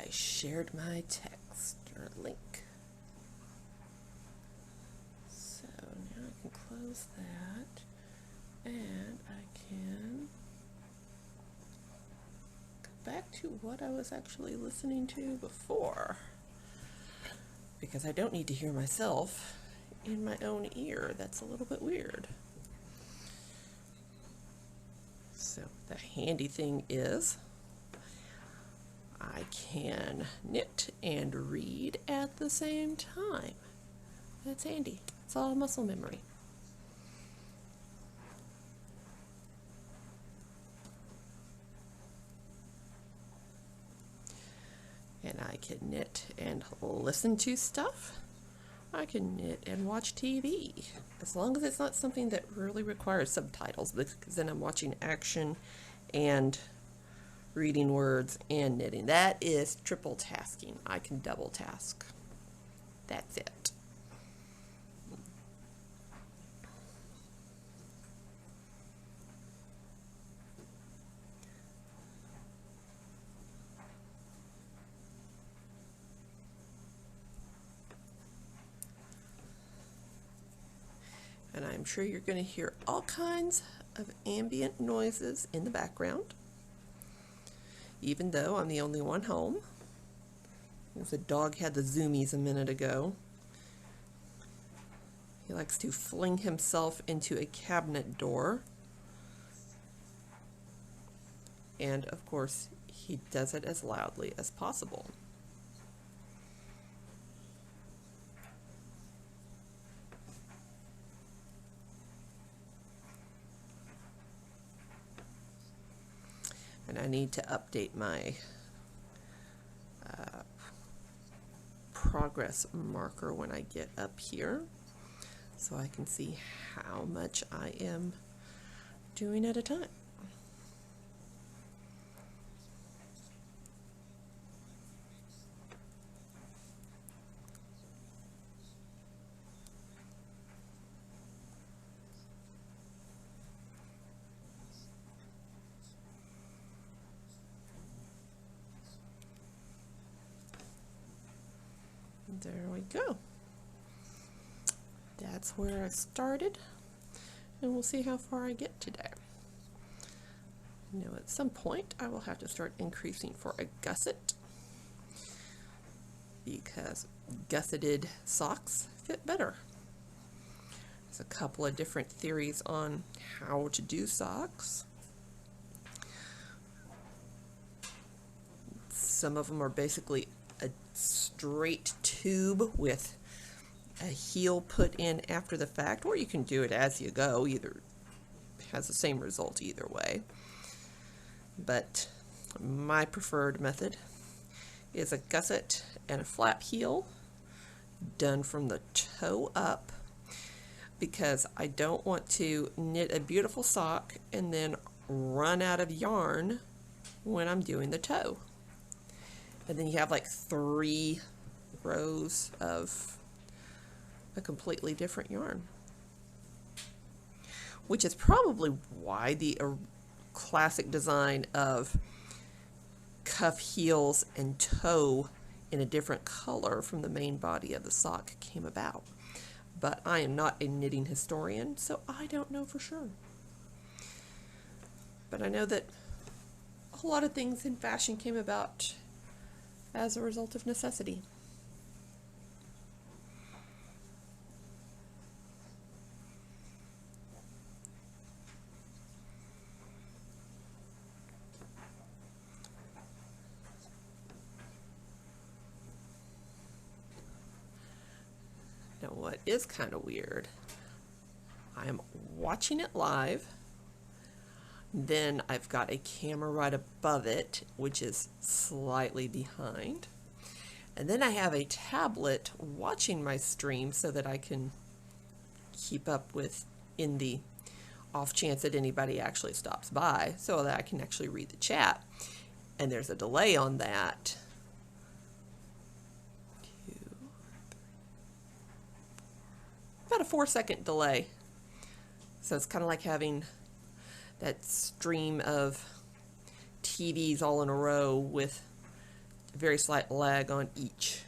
shared my text or link. So now I can close that and I can go back to what I was actually listening to before, because I don't need to hear myself in my own ear. That's a little bit weird. So the handy thing is I can knit and read at the same time. That's handy. It's all muscle memory. And I can knit and listen to stuff. I can knit and watch TV, as long as it's not something that really requires subtitles, because then I'm watching action and reading words and knitting. That is triple tasking. I can double task. That's it. And I'm sure you're going to hear all kinds of ambient noises in the background, even though I'm the only one home. The dog had the zoomies a minute ago. He likes to fling himself into a cabinet door. And of course, he does it as loudly as possible. And I need to update my progress marker when I get up here, so I can see how much I am doing at a time. There we go. That's where I started, and we'll see how far I get today. Now at some point I will have to start increasing for a gusset, because gusseted socks fit better. There's a couple of different theories on how to do socks. Some of them are basically a straight tube with a heel put in after the fact, or you can do it as you go. Either has the same result either way. But my preferred method is a gusset and a flap heel done from the toe up, because I don't want to knit a beautiful sock and then run out of yarn when I'm doing the toe. And then you have like 3 rows of a completely different yarn, which is probably why the classic design of cuff heels and toe in a different color from the main body of the sock came about. But I am not a knitting historian, so I don't know for sure. But I know that a lot of things in fashion came about as a result of necessity. Now, what is kind of weird, I am watching it live, then I've got a camera right above it, which is slightly behind, and then I have a tablet watching my stream so that I can keep up with, in the off chance that anybody actually stops by, so that I can actually read the chat. And there's a delay on that. About a 4-second delay. So it's kind of like having that stream of TVs all in a row with very slight lag on each.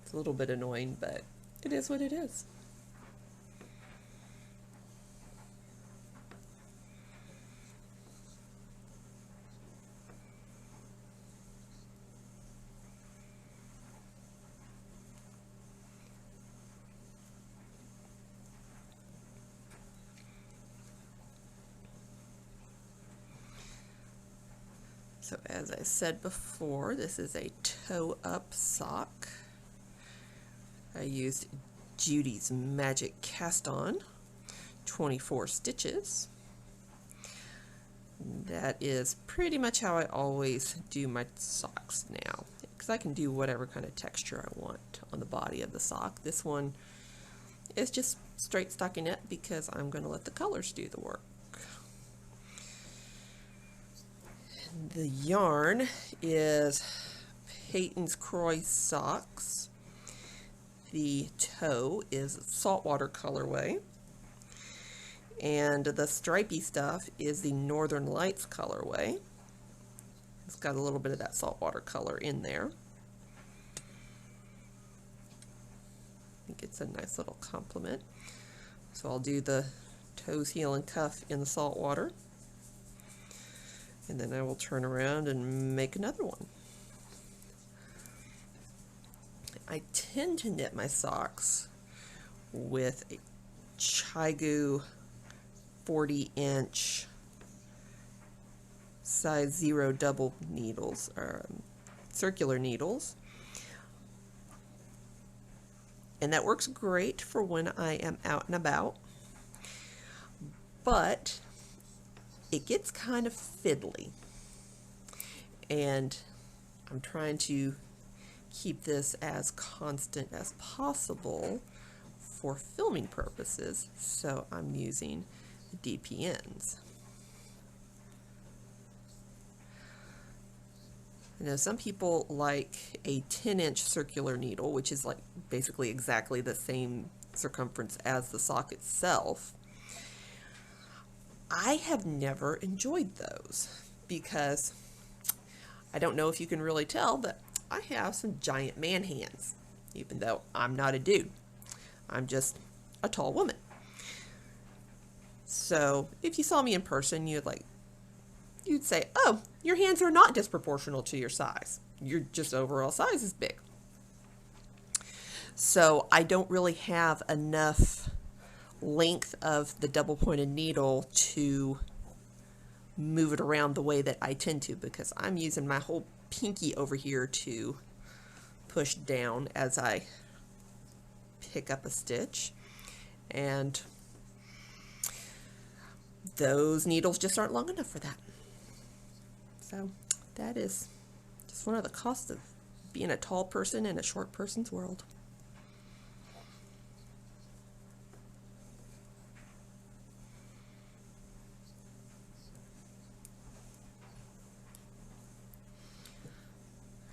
It's a little bit annoying, but it is what it is. So as I said before, this is a toe-up sock. I used Judy's Magic Cast-On, 24 stitches. That is pretty much how I always do my socks now, because I can do whatever kind of texture I want on the body of the sock. This one is just straight stockinette because I'm going to let the colors do the work. The yarn is Peyton's Croy Socks. The toe is Saltwater colorway. And the stripey stuff is the Northern Lights colorway. It's got a little bit of that saltwater color in there. I think it's a nice little complement. So I'll do the toes, heel, and cuff in the saltwater. And then I will turn around and make another one. I tend to knit my socks with a Chigu 40-inch size 0 double needles, or circular needles. And that works great for when I am out and about. But it gets kind of fiddly, and I'm trying to keep this as constant as possible for filming purposes, so I'm using DPNs. I know some people like a 10-inch circular needle, which is like basically exactly the same circumference as the sock itself. I have never enjoyed those because I don't know if you can really tell, but I have some giant man hands, even though I'm not a dude. I'm just a tall woman. So if you saw me in person, you'd say, oh, your hands are not disproportional to your size. Your just overall size is big. So I don't really have enough length of the double pointed needle to move it around the way that I tend to, because I'm using my whole pinky over here to push down as I pick up a stitch, and those needles just aren't long enough for that. So that is just one of the costs of being a tall person in a short person's world.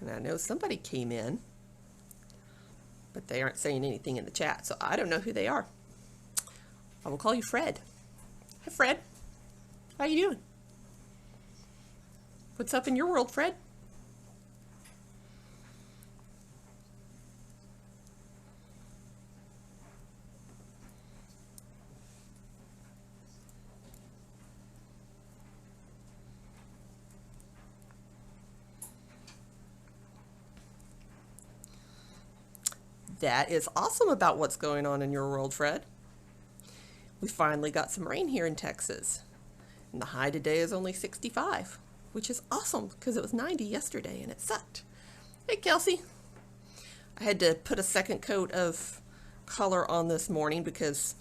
And I know somebody came in, but they aren't saying anything in the chat, so I don't know who they are. I will call you Fred. Hi, Fred. How you doing? What's up in your world, Fred? That is awesome about what's going on in your world, Fred. We finally got some rain here in Texas, and the high today is only 65, which is awesome because it was 90 yesterday and it sucked. Hey, Kelsey. I had to put a second coat of color on this morning because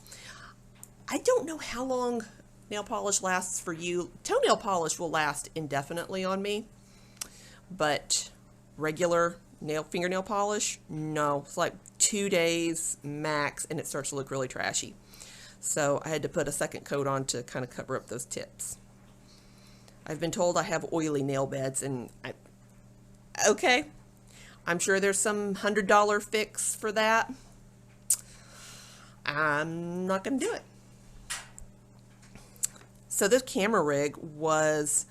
I don't know how long nail polish lasts for you. Toenail polish will last indefinitely on me, but regular fingernail polish, no. It's like 2 days max and it starts to look really trashy. So I had to put a second coat on to kind of cover up those tips. I've been told I have oily nail beds, and okay, I'm sure there's some $100 fix for that. I'm not going to do it. So this camera rig was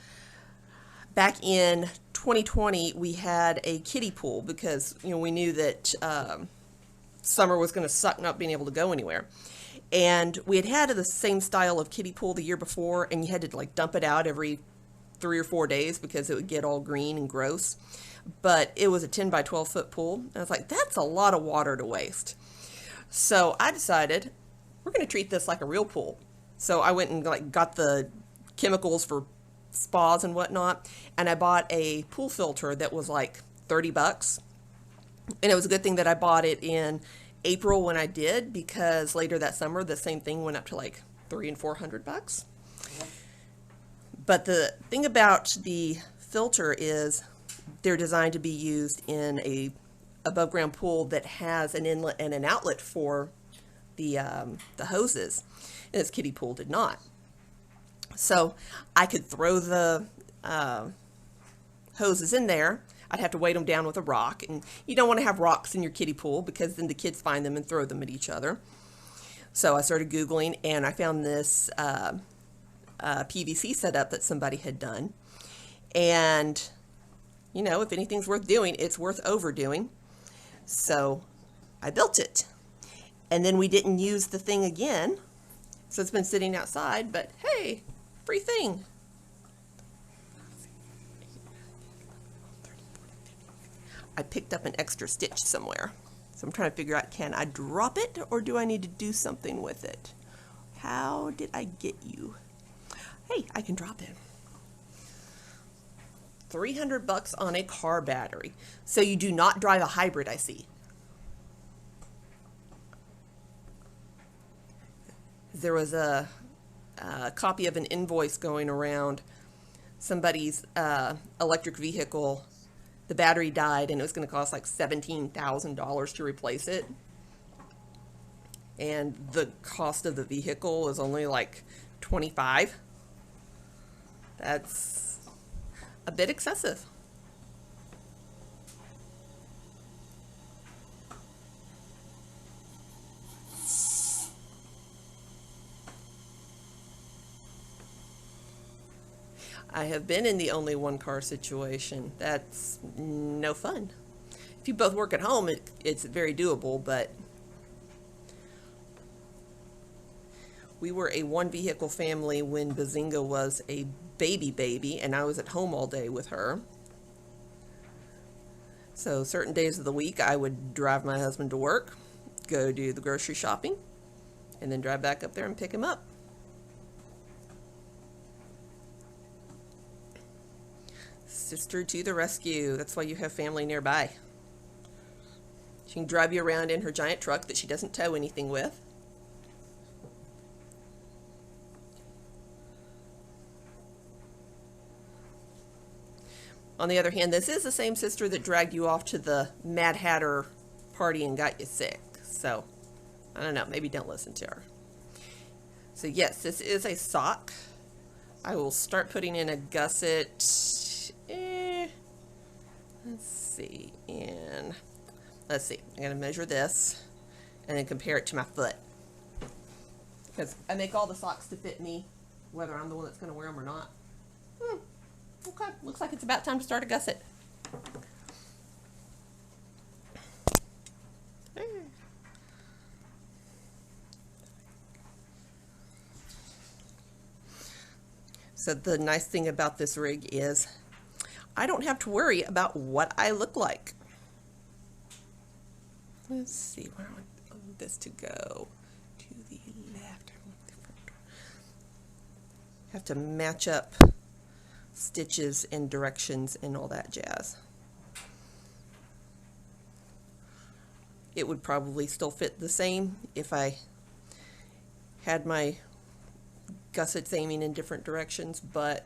back in 2020 we had a kiddie pool because, you know, we knew that summer was going to suck not being able to go anywhere. And we had the same style of kiddie pool the year before, and you had to like dump it out every 3 or 4 days because it would get all green and gross. But it was a 10 by 12 foot pool. And I was like, that's a lot of water to waste. So I decided we're going to treat this like a real pool. So I went and like got the chemicals for spas and whatnot, and I bought a pool filter that was like $30. And it was a good thing that I bought it in April when I did, because later that summer the same thing went up to like $300 and $400. But the thing about the filter is they're designed to be used in a above ground pool that has an inlet and an outlet for the hoses, and this kiddie pool did not. So I could throw the hoses in there. I'd have to weight them down with a rock, and you don't want to have rocks in your kiddie pool because then the kids find them and throw them at each other. So I started Googling, and I found this PVC setup that somebody had done. And, you know, if anything's worth doing, it's worth overdoing. So I built it. And then we didn't use the thing again. So it's been sitting outside, but hey, free thing. I picked up an extra stitch somewhere. So I'm trying to figure out, can I drop it or do I need to do something with it? How did I get you? Hey, I can drop it. $300 on a car battery. So you do not drive a hybrid, I see. There was a copy of an invoice going around. Somebody's electric vehicle, the battery died, and it was going to cost like $17,000 to replace it. And the cost of the vehicle was only like $25,000. That's a bit excessive. I have been in the only one car situation. That's no fun. If you both work at home, it's very doable, but we were a one vehicle family when Bazinga was a baby, and I was at home all day with her. So certain days of the week I would drive my husband to work, go do the grocery shopping, and then drive back up there and pick him up. Sister to the rescue. That's why you have family nearby. She can drive you around in her giant truck that she doesn't tow anything with. On the other hand, this is the same sister that dragged you off to the Mad Hatter party and got you sick. So, I don't know. Maybe don't listen to her. So yes, this is a sock. I will start putting in a gusset. Let's see. I'm going to measure this and then compare it to my foot. Because I make all the socks to fit me, whether I'm the one that's going to wear them or not. Okay, looks like it's about time to start a gusset. So the nice thing about this rig is I don't have to worry about what I look like. Let's see, where I want this to go. To the left. Have to match up stitches and directions and all that jazz. It would probably still fit the same if I had my gussets aiming in different directions, but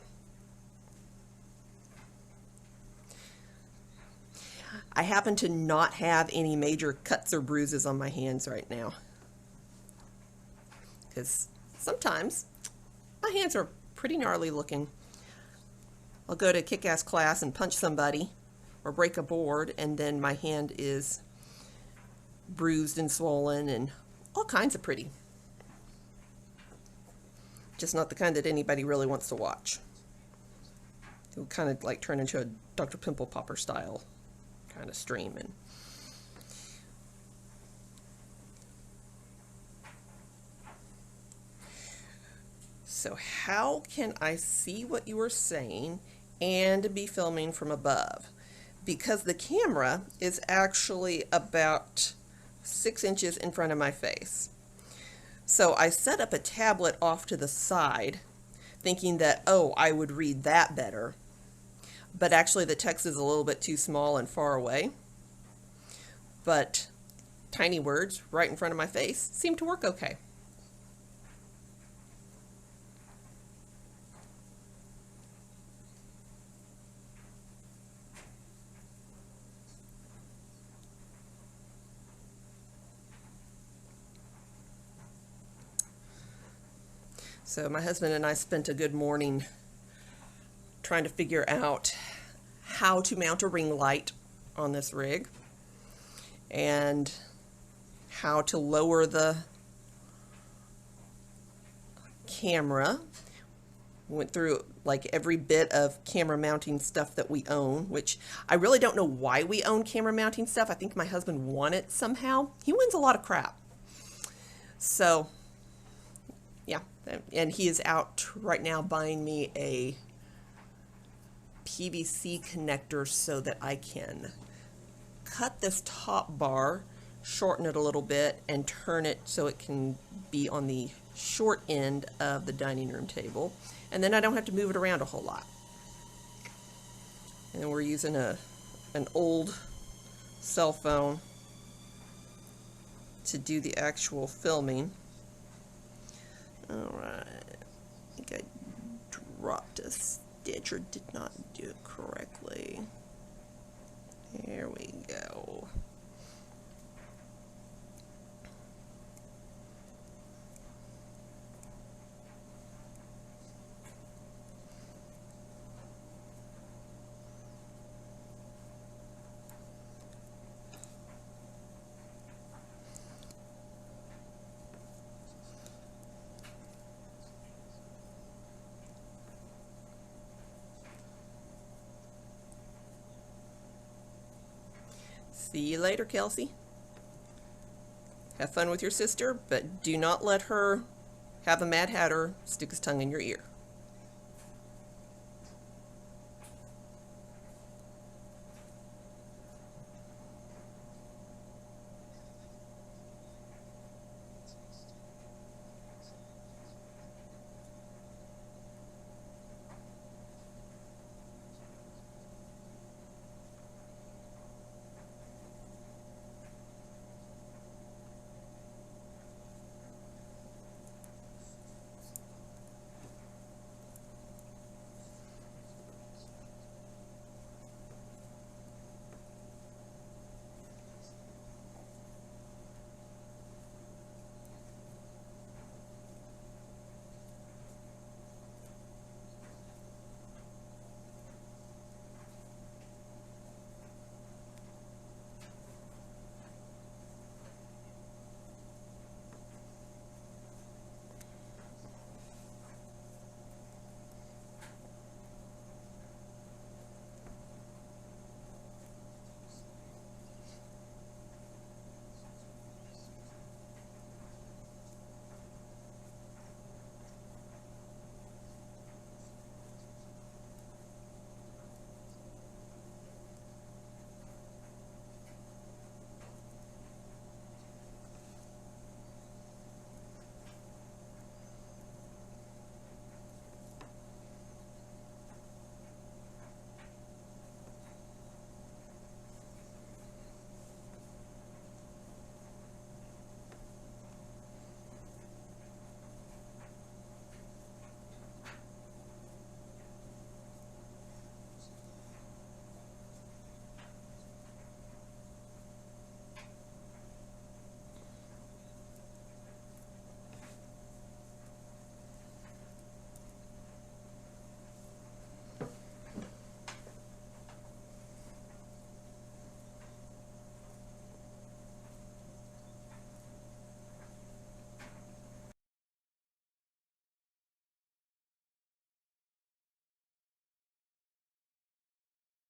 I happen to not have any major cuts or bruises on my hands right now, because sometimes my hands are pretty gnarly looking. I'll go to kick-ass class and punch somebody or break a board, and then my hand is bruised and swollen and all kinds of pretty. Just not the kind that anybody really wants to watch. it would kind of like turn into a Dr. Pimple Popper style kind of stream. And so how can I see what you are saying and be filming from above? Because the camera is actually about 6 inches in front of my face. So I set up a tablet off to the side thinking that, oh, I would read that better. But actually the text is a little bit too small and far away. But tiny words right in front of my face seem to work okay. So my husband and I spent a good morning trying to figure out how to mount a ring light on this rig and how to lower the camera. We went through like every bit of camera mounting stuff that we own, which I really don't know why we own camera mounting stuff. I think my husband won it somehow. He wins a lot of crap. So yeah, and he is out right now buying me a PVC connector so that I can cut this top bar, shorten it a little bit, and turn it so it can be on the short end of the dining room table. And then I don't have to move it around a whole lot. And then we're using an old cell phone to do the actual filming. Alright, I think I dropped a stitch or did not do it correctly. There we go. See you later, Kelsey. Have fun with your sister, but do not let her have a Mad Hatter stick his tongue in your ear.